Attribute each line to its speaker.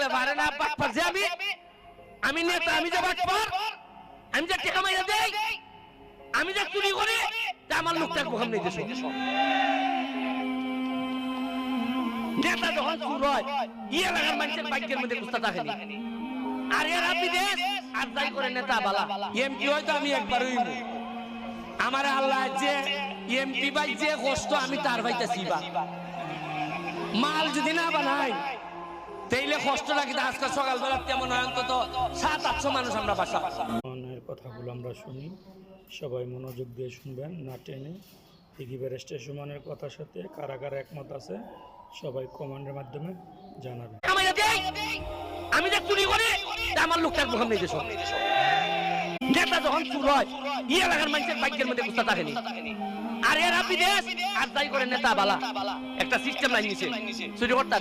Speaker 1: হতে পারে না বাটপার যে আমি নেতা আমি যে বাটপার আমি যে টাকা মাইরা দেই আমি যে চুরি করি তা আমার লোকটার মুখ নেই দেশ নেতা যখন চুর হয় ইয়ে লাগার মানুষের ভাগ্যের মধ্যে কুস্তা থাকেনি আর এরা বিদেশ আর যাই করে নেতা বালা এমপি হয়তো আমি একবারই আমার আল্লাহ যে এমপি ভাই যে কষ্ট আমি তার ভাইতেছি বা মাল যদি না বানাই তাইলে কষ্ট লাগে আজকে সকালবেলা তেমন হয় অন্তত 700-800 মানুষ আমরা বাসা
Speaker 2: কথাগুলো আমরা শুনি সবাই মনোযোগ দিয়ে শুনবেন না টেনে একেবারে স্টেশনের কথার সাথে কারা কারা একমত আছে সবাই কমেন্টের মাধ্যমে জানাবেন
Speaker 1: আমি যে চুরি করি আমার লোকটার মুখ নেই দেশ নেতা যখন চুর হয় ইয়ে লাগার মানুষের ভাগ্যের মধ্যে কুস্তা থাকেনি আর এরা বিদেশ আর যাই করে নেতা বালা একটা সিস্টেম লাইন নিছে চুরি করতে